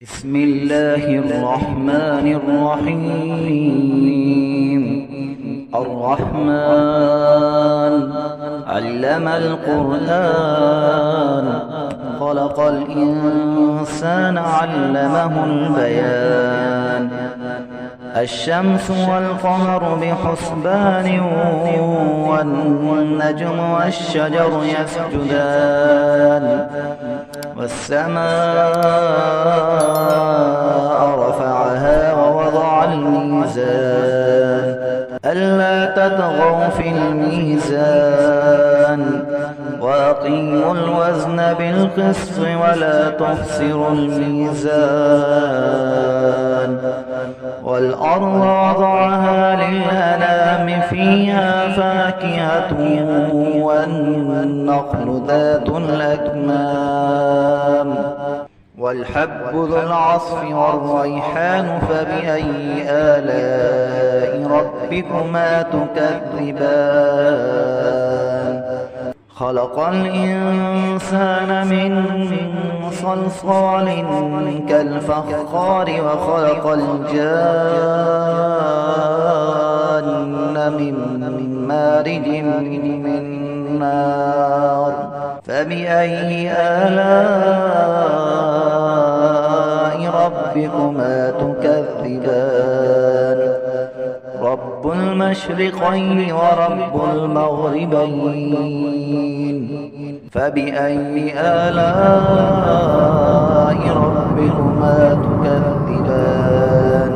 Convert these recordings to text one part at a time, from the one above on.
بسم الله الرحمن الرحيم. الرحمن علم القرآن، خلق الإنسان علمه البيان. الشمس والقمر بحسبان، والنجم والشجر يسجدان. والسماء رفعها ووضع الميزان، ألا تطغوا في الميزان، وأقيموا الوزن بالقسط ولا تخسروا الميزان. والأرض وضعها للأنام، فيها فاكهة والنخل ذات الأكمام، والحب ذو العصف والريحان. فبأي آلاء ربكما تكذبان؟ خلق الإنسان من صلصال كالفخار، وخلق الجان من مارج من نار. فبأي آلاء ربكما تكذبان؟ رب المشرقين ورب المغربين. فبأي آلاء ربكما تكذبان؟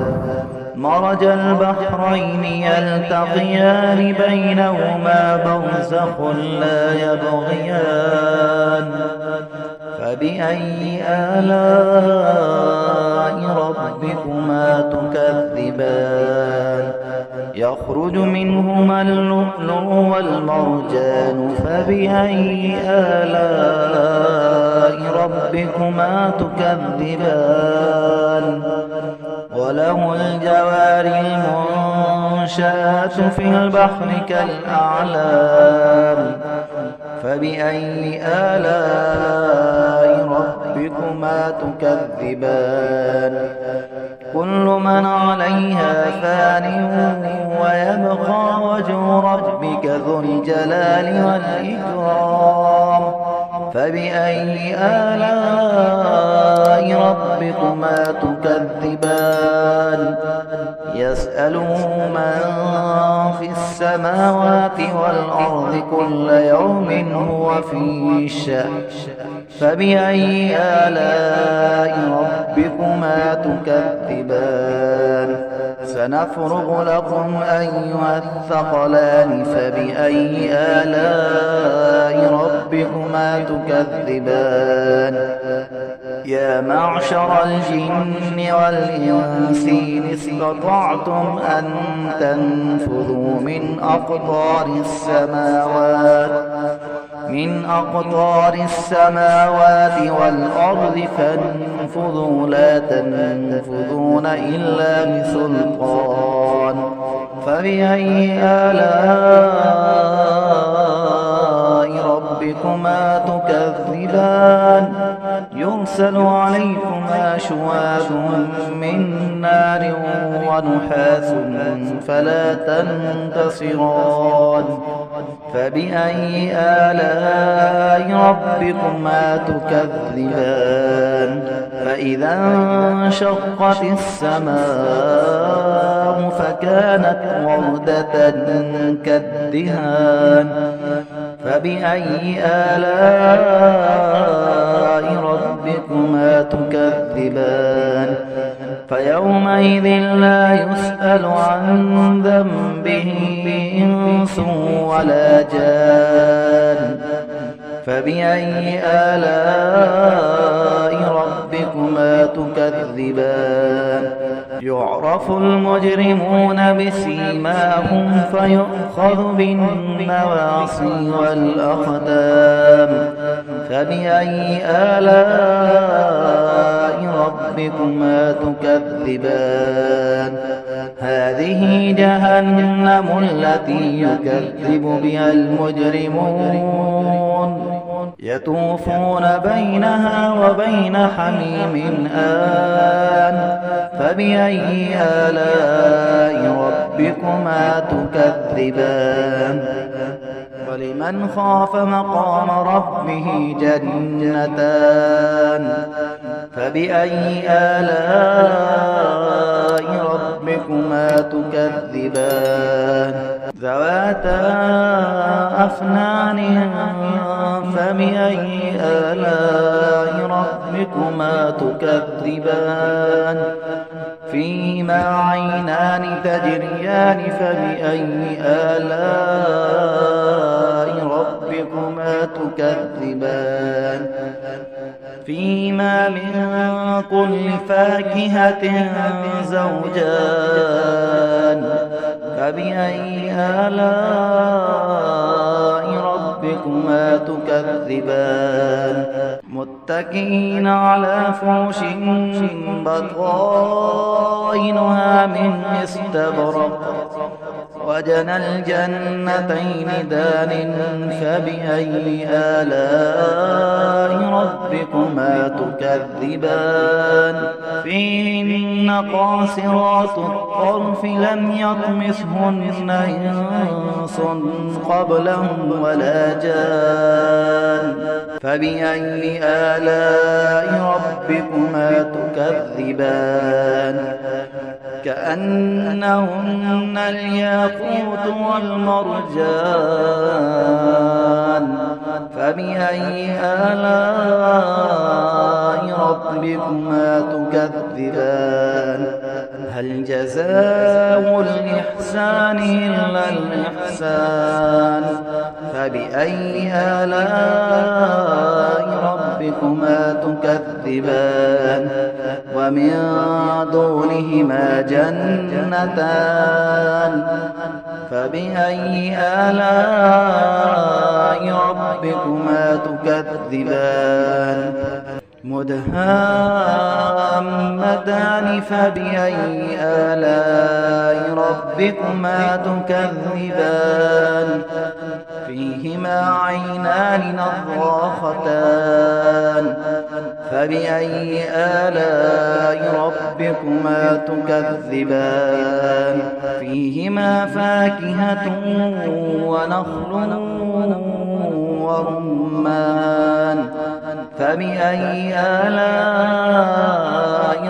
مرج البحرين يلتقيان، بينهما برزخ لا يبغيان. فبأي آلاء ربكما تكذبان؟ يخرج منهما اللؤلؤ والمرجان. فبأي آلاء ربكما تكذبان؟ وله الجوار المنشآت في البحر كالأعلام. فبأي آلاء ربكما تكذبان؟ كل من عليها فان، ويبقى وجه ربك ذو الجلال والإكرام. فبأي آلاء ربكما تكذبان؟ يسأله من في السماوات والأرض، كل يوم هو في شأن. فبأي آلاء ربكما تكذبان؟ سنفرغ لكم أيها الثقلان. فبأي آلاء ربكما تكذبان؟ يا معشر الجن والإنس إن استطعتم أن تنفذوا من أقطار السماوات والأرض، فانفذوا لا تنفذون إلا بسلطان. فبأي آلاء ربكما تكذبان؟ يرسل عليكما شواظ من نار ونحاس فلا تنتصران. فبأي آلاء ربكما تكذبان؟ فإذا انشقت السماء فكانت وردة كالدهان. فبأي آلاء ربكما تكذبان؟ فيومئذ لا يسأل عن ذنبه إنس ولا جان. فبأي آلاء ربكما تكذبان؟ يعرف المجرمون بسيماهم، فيؤخذ بالنواصي والأقدام. فبأي آلاء ربكما تكذبان؟ هذه جهنم التي يكذب بها المجرمون، يطوفون بينها وبين حميم آن فبأي آلاء ربكما تكذبان ولمن خاف مقام ربه جنتان فبأي آلاء ربكما تكذبان ذواتا أفنان فبأي آلاء ربكما تكذبان فيهما عينان تجريان فبأي آلاء ربكما تكذبان فيهما من كل فاكهة زوجان فبأي آلاء ربكما تكذبان متكئين على فرش بطائنها من استبرق وجنى الجنتين دان فبأي آلاء ربكما تكذبان فيهن قاصرات الطرف لم يطمثهن إنس قبلهم ولا جان فبأي آلاء ربكما تكذبان كأنهن الياقوت والمرجان فبأي آلاء ربكما تكذبان هل جزاء الإحسان إلا الإحسان فبأي آلاء ربكما تكذبان ومن دونهما جنتان فبأي آلاء ربكما تكذبان مدهامتان فبأي آلاء ربكما تكذبان فيهما عينان نضاختان فبأي آلاء ربكما تكذبان فيهما فاكهة ونخل ورمان فبأي آلاء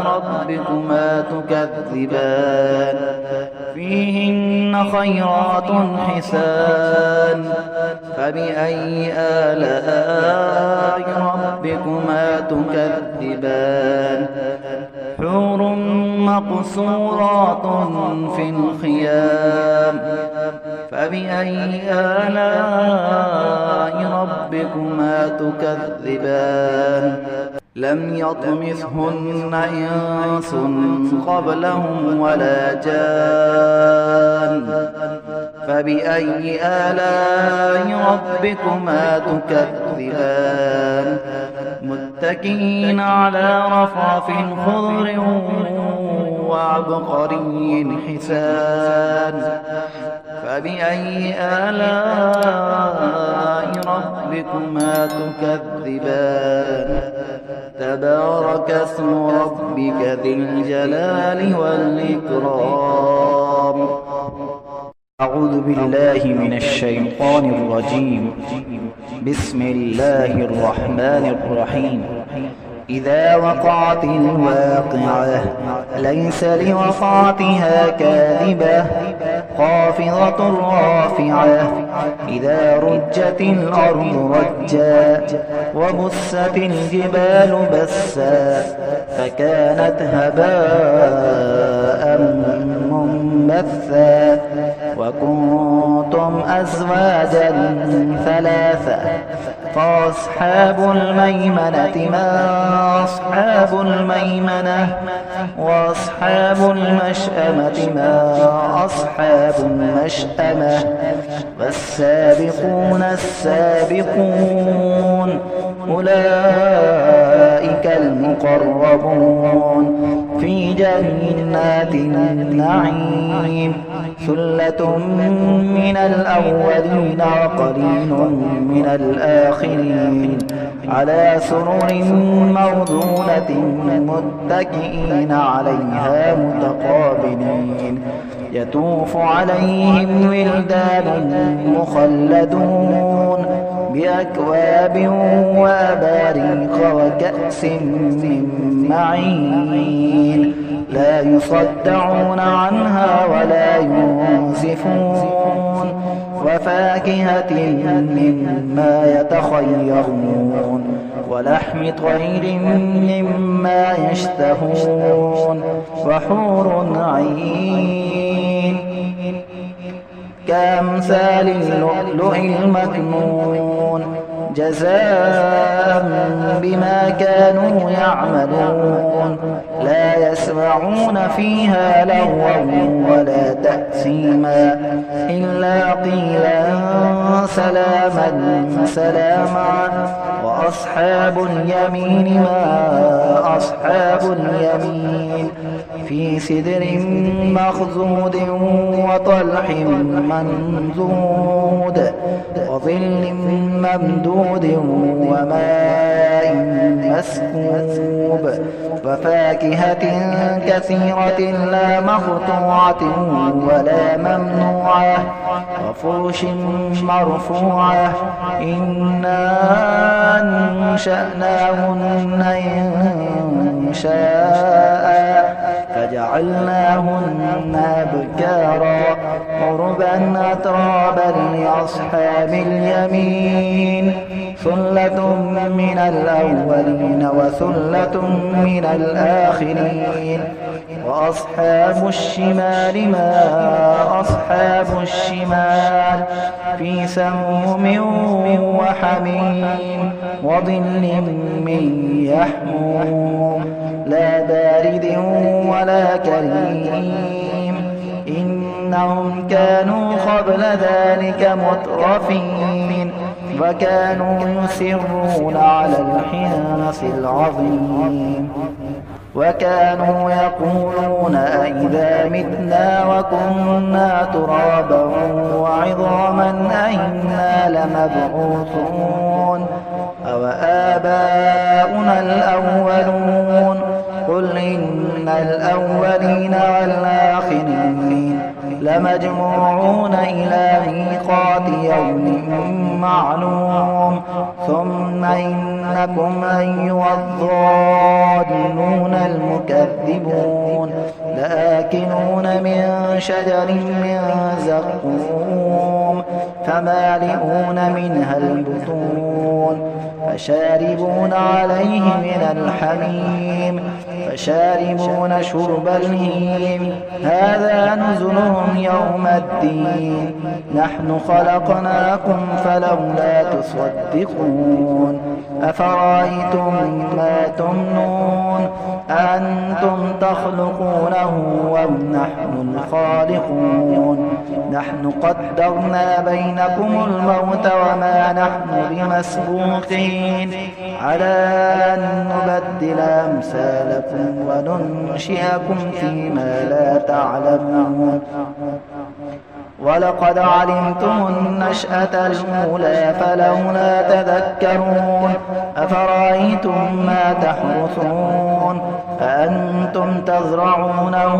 ربكما تكذبان فيهن خيرات حسان فبأي آلاء ربكما تكذبان حور مقصورات في الخيام فبأي آلاء ربكما تكذبان لم يطمثهن إنس قبلهم ولا جان فبأي آلاء ربكما تكذبان متكئين على رفرف خضر وعبقري حسان فبأي آلاء ربكما تكذبان تبارك اسم ربك ذي الجلال والإكرام أعوذ بالله من الشيطان الرجيم بسم الله الرحمن الرحيم إذا وقعت الواقعة ليس لوقعتها كاذبة خافضة رافعة إذا رجت الأرض رجا وبست الجبال بسا فكانت هباء منبثا وكنتم أزواجا ثلاثة فأصحاب الميمنة ما أصحاب الميمنة وأصحاب المشأمة ما أصحاب المشأمة والسابقون السابقون أولئك المقربون في جنات النعيم ثلة من الأولين وقليل من الآخرين على سرر موضونة متكئين عليها متقابلين يطوف عليهم ولدان مخلدون بأكواب وأباريق وكأس من معين لا يصدعون عنها ولا ينزفون وفاكهة مما يتخيرون ولحم طير مما يشتهون وحور عين كأمثال اللؤلؤ المكنون جزاء بما كانوا يعملون لا يسمعون فيها لغوا ولا تأثيما إلا قيلا سلاما سلاما وأصحاب اليمين ما أصحاب اليمين في سدر مخضود وطلح منضود وظل ممدود وماء مسكوب وفاكهة كثيرة لا مقطوعة ولا ممنوعة وفرش مرفوعة إنا أنشأناهن إنشاء فجعلناهن أبكارا عربا أترابا لأصحاب اليمين ثلة من الأولين وثلة من الآخرين وأصحاب الشمال ما أصحاب الشمال في سموم وحميم وظل من يحموم لا بارد ولا كريم إنهم كانوا قبل ذلك مترفين وكانوا يسرون على الحنث العظيم وكانوا يقولون أئذا متنا وكنا ترابا وعظاما أئنا لمبعوثون أو آباؤنا الأولون قل إن الأولين والآخرين لمجموعون إلى ميقات يوم معلوم ثم إنكم أيها الضالون المكذبون لآكلون من شجر من زقوم فمالئون منها البطون فشاربون عليه من الحميم فشاربون شرب الهيم هذا نزلهم يوم الدين نحن خلقناكم فلولا تصدقون أفرأيتم ما تمنون أأنتم تخلقونه أم نحن الخالقون نحن قدرنا بينكم الموت وما نحن بمسبوقين على أن نبدل أمثالكم وننشئكم فيما لا تعلمون ولقد علمتم النشأة الأولى فلولا تذكرون أفرأيتم ما تحرثون أأنتم تزرعونه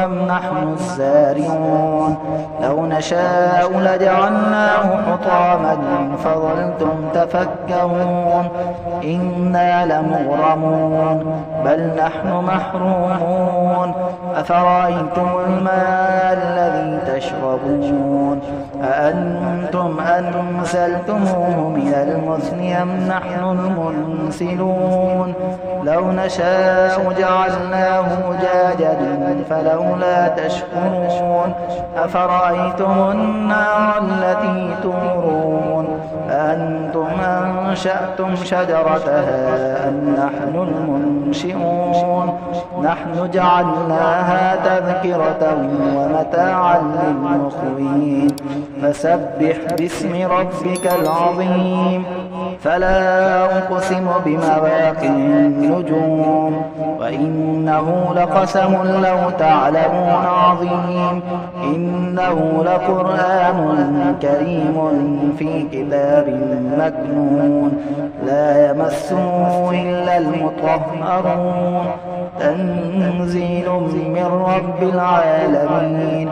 أم نحن الزارعون لو نشاء لجعلناه حطاما فظلتم تفكهون إنا لمغرمون بل نحن محرومون أفرأيتم الماء الذي تشربون أأنتم أنزلتموه من المزن أم نحن المنزلون لو نشاء جعلناه أجاجا فلولا تشكرون أفرأيتم النار التي تورون أأنتم أنشأتم شجرتها أم نحن المنشئون نحن جعلناها تذكرة ومتاعا للمقوين فسبح باسم ربك العظيم فلا أقسم بمواقع النجوم وإنه لقسم لو تعلمون عظيم إنه لقرآن كريم في كتاب مكنون لا يمسه إلا المطهرون تنزيل من رب العالمين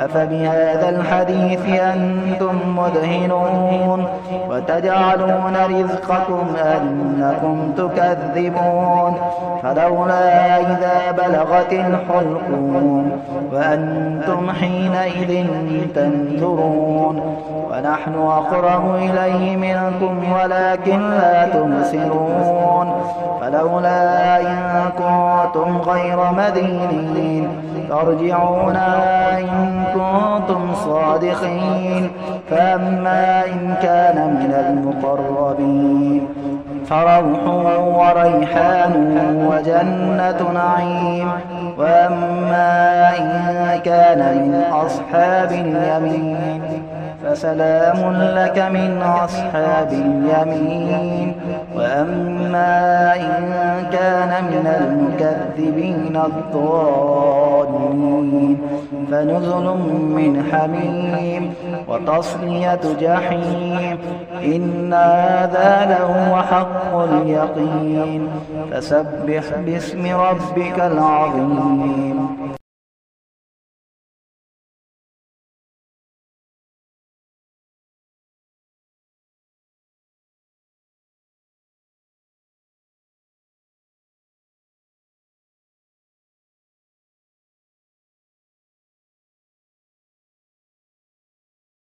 أفبهذا الحديث أنتم مدهنون وتجعلون رزقكم أنكم تكذبون فلولا إذا بلغت الحلقوم وأنتم حينئذ تنظرون ونحن أقرب إليه منكم ولكن لا تبصرون فلولا إن كنتم غير مدينين ترجعونها إن كنتم صادقين فأما إن كان من المقربين فروح وريحان وجنة نعيم وأما إن كان من أصحاب اليمين فسلام لك من أصحاب اليمين وأما إن كان من المكذبين الضالين فنزل من حميم وتصلية جحيم إن هذا لهو حق اليقين فسبح باسم ربك العظيم